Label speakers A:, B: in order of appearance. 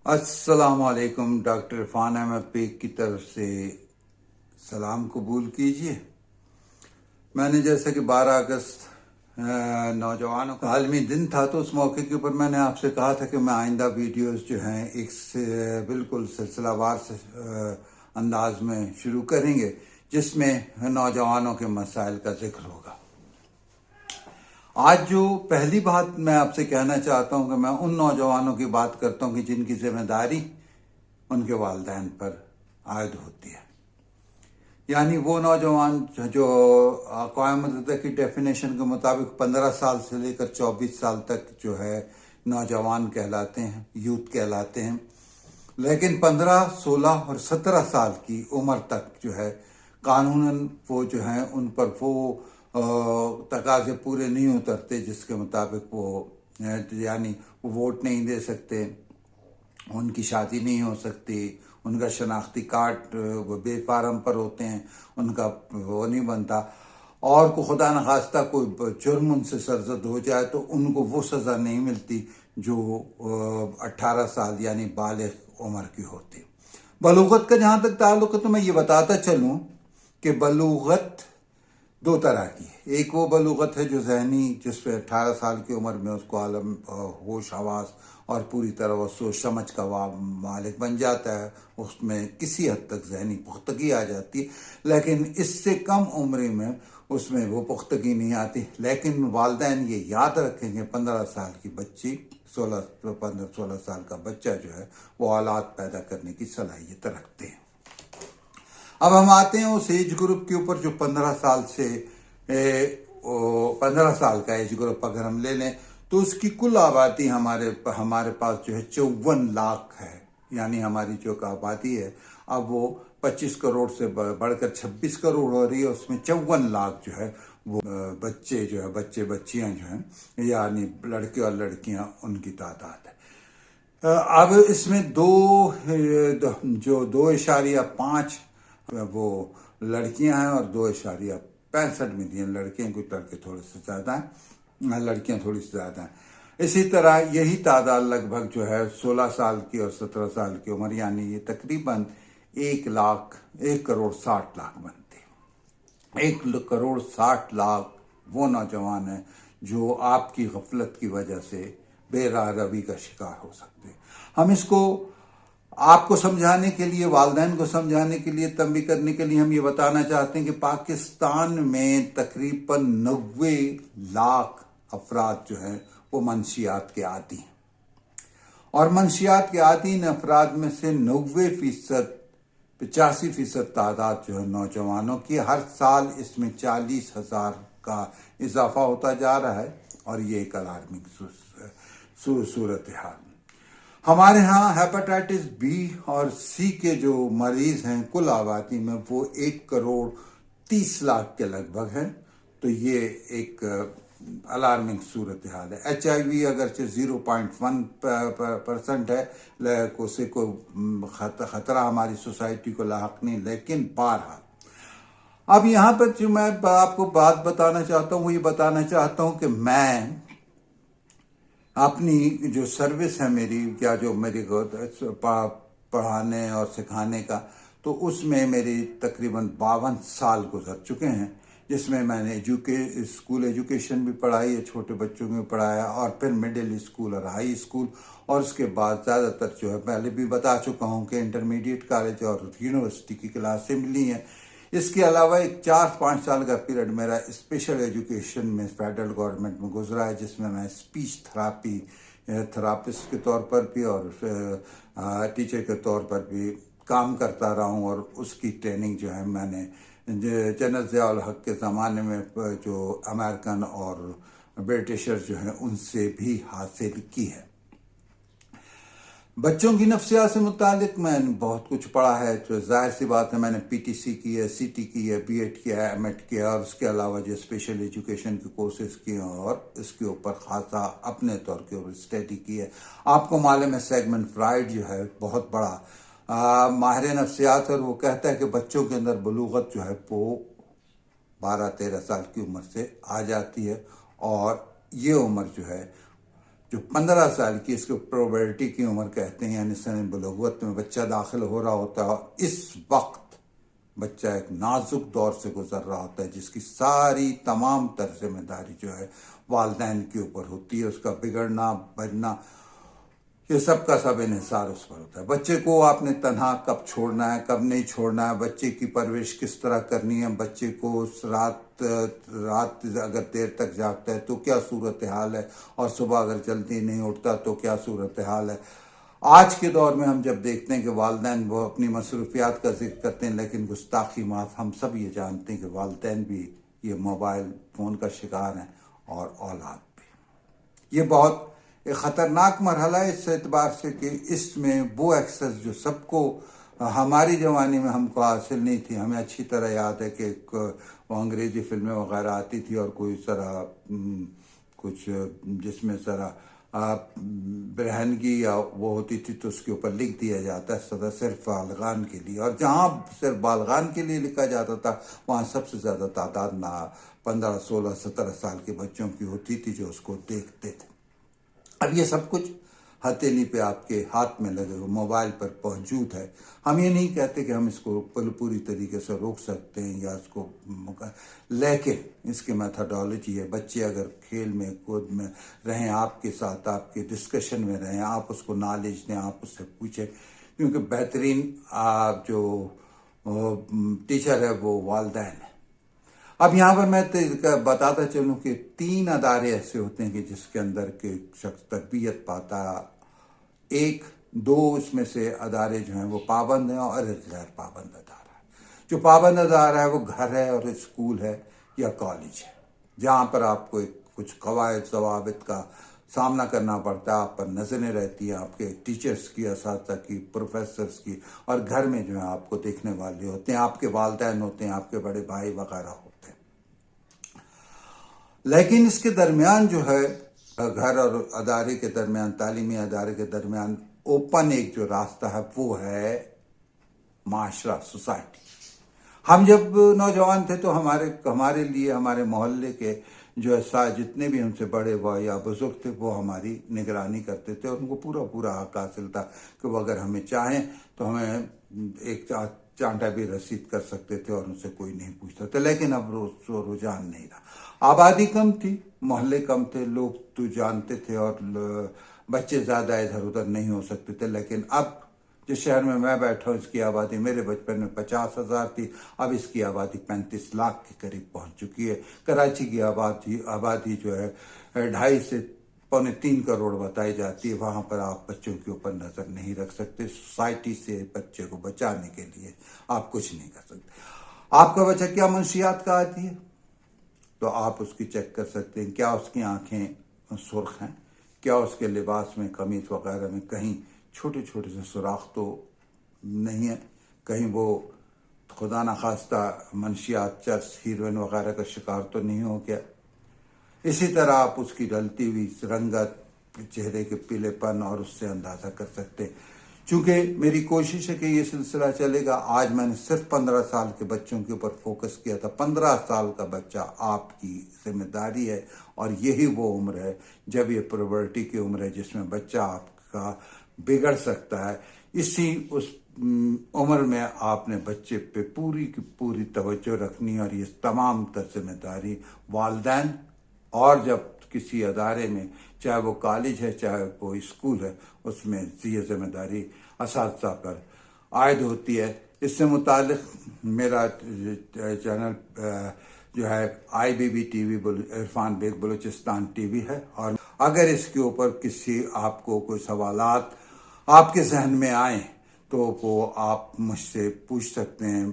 A: अस्सलाम वालेकुम। Doctor Irfan Ahmad pack की तरफ से सलाम कबूल कीजिए। मैंने जैसे कि 12 अगस्त नौजवानों का आलमी दिन था, तो उस मौके के ऊपर मैंने आपसे कहा था कि मैं आइंदा वीडियोस जो हैं एक बिल्कुल सिलसिलावार से अंदाज में शुरू करेंगे, जिसमें नौजवानों के मसाइल का जिक्र होगा। आज जो पहली बात मैं आपसे कहना चाहता हूं कि मैं उन नौजवानों की बात करता हूं कि जिनकी जिम्मेदारी उनके वालिदैन पर आयद होती है। यानी वो नौजवान जो अक़वाम मुत्तहिदा की डेफिनेशन के मुताबिक 15 साल से लेकर 24 साल तक जो है नौजवान कहलाते हैं, यूथ कहलाते हैं। लेकिन 15, 16 और 17 साल की उम्र तक जो है कानूनन वो जो है उन पर वो तकाजे पूरे नहीं उतरते जिसके मुताबिक वो यानी वो वोट नहीं दे सकते, उनकी शादी नहीं हो सकती, उनका शनाख्ती कार्ड वो बेफारम पर होते हैं, उनका वो नहीं बनता, और को खुदा न खास्ता कोई जुर्म उनसे सरजद हो जाए तो उनको वो सज़ा नहीं मिलती जो 18 साल यानी बालिग उम्र की होती। बलूगत का जहाँ तक ताल्लुक है तो मैं ये बताता चलूँ कि बलूगत दो तरह की है। एक वो बलूगत है जो जहनी, जिसपे 18 साल की उम्र में उसको आलम होश हवास और पूरी तरह वो सोच समझ का मालिक बन जाता है, उसमें किसी हद तक जहनी पुख्तगी आ जाती है। लेकिन इससे कम उम्र में उसमें वो पुख्तगी नहीं आती। लेकिन वालिदैन ये याद रखेंगे 15 साल की बच्ची 15-16 साल का बच्चा जो है वो औलाद पैदा करने की सलाहियत रखते हैं। अब हम आते हैं उस एज ग्रुप के ऊपर जो 15 साल से 15 साल का एज ग्रुप अगर हम ले लें तो उसकी कुल आबादी हमारे पास जो है 54 लाख है। यानी हमारी जो आबादी है अब वो 25 करोड़ से बढ़कर 26 करोड़ हो रही है। उसमें 54 लाख जो है वो बच्चे जो है बच्चियां जो हैं यानी लड़के और लड़कियां उनकी तादाद है। अब इसमें 2.5 वो लड़कियां हैं और 2.65 मिलियन लड़के हैं। कुछ लड़के थोड़े से ज़्यादा हैं, लड़कियां थोड़ी सी ज़्यादा हैं। इसी तरह यही तादाद लगभग जो है 16 साल की और 17 साल की उम्र, यानी ये तकरीबन 1 करोड़ 60 लाख बनते। 1 करोड़ 60 लाख वो नौजवान हैं जो आपकी गफलत की वजह से बेराह रवी का शिकार हो सकते हैं। हम इसको आपको समझाने के लिए, वालिदैन को समझाने के लिए, तंबीह करने के लिए हम ये बताना चाहते हैं कि पाकिस्तान में तकरीबन 90 लाख अफराद जो हैं वो मंशियात के आदी हैं। और मंशियात के आदी इन अफराद में से 90%, 85% तादाद जो है नौजवानों की। हर साल इसमें 40,000 का इजाफा होता जा रहा है और ये एक अलार्मिंग सूरत हाल। हमारे यहाँ हेपेटाइटिस बी और सी के जो मरीज हैं कुल आबादी में वो 1 करोड़ 30 लाख के लगभग हैं। तो ये एक अलार्मिंग सूरत हाल है। HIV अगरचे 0.1% है, उसे कोई खतरा हमारी सोसाइटी को लाहक नहीं, लेकिन बहरहाल अब यहाँ पर जो मैं आपको बात बताना चाहता हूँ वो ये बताना चाहता हूँ कि मैं अपनी जो सर्विस है मेरी, क्या जो मेरी पढ़ाने और सिखाने का, तो उसमें मेरी तकरीबन 52 साल गुजर चुके हैं, जिसमें मैंने स्कूल एजुकेशन भी पढ़ाई है, छोटे बच्चों में पढ़ाया, और फिर मिडिल स्कूल और हाई स्कूल, और उसके बाद ज़्यादातर जो है पहले भी बता चुका हूँ कि इंटरमीडिएट कॉलेज और यूनिवर्सिटी की क्लासें मिली हैं। इसके अलावा एक 4-5 साल का पीरियड मेरा स्पेशल एजुकेशन में फेडरल गवर्नमेंट में गुजरा है, जिसमें मैं स्पीच थेरापिस्ट के तौर पर भी और टीचर के तौर पर भी काम करता रहा हूँ। और उसकी ट्रेनिंग जो है मैंने जनरल ज़िया-उल हक के ज़माने में जो अमेरिकन और ब्रिटिशर जो हैं उनसे भी हासिल की है। बच्चों की नफ्सियात से मुतालिक मैंने बहुत कुछ पढ़ा है। तो जाहिर सी बात है मैंने PTC की है, CT की है, BEd किया है, MEd किया है, और उसके अलावा जो स्पेशल एजुकेशन के कोर्सेज किए हैं और इसके ऊपर खासा अपने तौर के ऊपर स्टडी की है। आपको मालूम है सिगमंड फ्राइड जो है बहुत बड़ा माहिर नफ्सियात, और वो कहता है कि बच्चों के अंदर बलूगत जो है वो 12-13 साल की उम्र से आ जाती है, और ये उम्र जो है جو 15 سال کی، اس کو پروبرٹی کی عمر کہتے ہیں، یعنی سن بلوغت میں بچہ داخل ہو رہا ہوتا ہے، اور اس وقت بچہ ایک نازک دور سے گزر رہا ہوتا ہے جس کی ساری تمام تر ذمہ داری جو ہے والدین کے اوپر ہوتی ہے. اس کا بگڑنا بجنا یہ سب کا سب انحصار اس پر ہوتا ہے. بچے کو آپ نے تنہا کب چھوڑنا ہے، کب نہیں چھوڑنا ہے، بچے کی پرورش کس طرح کرنی ہے، بچے کو رات اگر دیر تک جاگتا ہے تو کیا صورتحال ہے، اور صبح اگر جلدی نہیں اٹھتا تو کیا صورتحال ہے. آج کے دور میں ہم جب دیکھتے ہیں کہ والدین وہ اپنی مصروفیات کا ذکر کرتے ہیں، لیکن گستاخی معاف ہم سب یہ جانتے ہیں کہ والدین بھی یہ موبائل فون کا شکار ہیں، اور اولاد بھی. یہ بہت ایک خطرناک مرحلہ ہے اس اعتبار سے کہ اس میں وہ ایکسس جو سب کو ہماری جوانی میں ہم کو حاصل نہیں تھی. ہمیں اچھی طرح یاد ہے کہ وہ انگریزی فلمیں وغیرہ آتی تھی اور کوئی ذرا کچھ جس میں ذرا برہنگی یا وہ ہوتی تھی تو اس کے اوپر لکھ دیا جاتا ہے صرف بالغان کے لیے، اور جہاں صرف بالغان کے لیے لکھا جاتا تھا وہاں سب سے زیادہ تعداد 15 16 17 سال کے بچوں کی ہوتی تھی جو اس کو دیکھتے تھے. اب یہ سب کچھ ہتھیلی پہ آپ کے ہاتھ میں لگے ہوئے موبائل پر موجود ہے. ہم یہ نہیں کہتے کہ ہم اس کو پوری طریقے سے روک سکتے ہیں یا اس کو، لیکن اس کی میتھڈالوجی ہے. بچے اگر کھیل میں کود میں رہیں، آپ کے ساتھ آپ کے ڈسکشن میں رہیں، آپ اس کو نالج دیں، آپ اس سے پوچھیں، کیونکہ بہترین جو ٹیچر ہے وہ والدین ہے. اب یہاں پر میں بتاتا چلوں کہ 3 ادارے ایسے ہوتے ہیں کہ جس کے اندر کے شخص تربیت پاتا. 2 اس میں سے ادارے جو ہیں وہ پابند ہیں اور ایک غیر پابند ادارہ ہے. جو پابند ادارہ ہے وہ گھر ہے اور اسکول ہے یا کالج ہے، جہاں پر آپ کو کچھ قواعد ضوابط کا سامنا کرنا پڑتا ہے. آپ پر نظریں رہتی ہیں آپ کے ٹیچرز کی، اساتذہ کی، پروفیسرز کی، اور گھر میں جو ہے آپ کو دیکھنے والے ہوتے ہیں، آپ کے والدین ہوتے ہیں، آپ کے بڑے بھائی وغیرہ ہوتے ہیں. لیکن اس کے درمیان جو ہے گھر اور ادارے کے درمیان، تعلیمی ادارے کے درمیان اوپن ایک جو راستہ ہے وہ ہے معاشرہ، سوسائٹی. ہم جب نوجوان تھے تو ہمارے لیے ہمارے محلے کے جو جتنے بھی ہم سے بڑے یا بزرگ تھے وہ ہماری نگرانی کرتے تھے، اور ان کو پورا حق حاصل تھا کہ وہ اگر ہمیں چاہیں تو ہمیں ایک چانٹا بھی رسید کر سکتے تھے اور ان سے کوئی نہیں پوچھتا تھا. لیکن اب رجحان نہیں رہا. آبادی کم تھی، محلے کم تھے، لوگ تو جانتے تھے اور بچے زیادہ ادھر ادھر نہیں ہو سکتے تھے. لیکن اب جس شہر میں بیٹھا ہوں اس کی آبادی میرے بچپن میں 50,000 تھی، اب اس کی آبادی 35 لاکھ کے قریب پہنچ چکی ہے. کراچی کی آبادی جو ہے 2.5 سے 3 کروڑ بتائی جاتی ہے. وہاں پر آپ بچوں کے اوپر نظر نہیں رکھ سکتے. سوسائٹی سے بچے کو بچانے کے لیے آپ کچھ نہیں کر سکتے. آپ کا بچہ کیا منشیات کا عادی ہے تو آپ اس کی چیک کر سکتے ہیں. کیا اس کی آنکھیں سرخ ہیں، کیا اس کے لباس میں، قمیض وغیرہ میں کہیں چھوٹے چھوٹے سے سوراخ تو نہیں ہے، کہیں وہ خدا نخواستہ منشیات، چرس، ہیروئن وغیرہ کا شکار تو نہیں ہو گیا. اسی طرح آپ اس کی ڈلتی ہوئی رنگت، چہرے کے پیلے پن اور اس سے اندازہ کر سکتے ہیں. چونکہ میری کوشش ہے کہ یہ سلسلہ چلے گا، آج میں نے صرف 15 سال کے بچوں کے اوپر فوکس کیا تھا. 15 سال کا بچہ آپ کی ذمہ داری ہے، اور یہی وہ عمر ہے جب یہ پروورٹی کی عمر ہے جس میں بچہ آپ کا بگڑ سکتا ہے. اس عمر میں آپ نے بچے پہ پوری کی پوری توجہ رکھنی، اور یہ تمام تر ذمہ داری والدین، اور جب کسی ادارے میں، چاہے وہ کالج ہے چاہے وہ اسکول ہے، اس میں یہ ذمہ داری اساتذہ پر عائد ہوتی ہے. اس سے متعلق میرا چینل جو ہے IBB-TV Irfan bag Balochistan TV ہے، اور اگر اس کے اوپر آپ کو کوئی سوالات آپ کے ذہن میں آئیں تو وہ آپ مجھ سے پوچھ سکتے ہیں.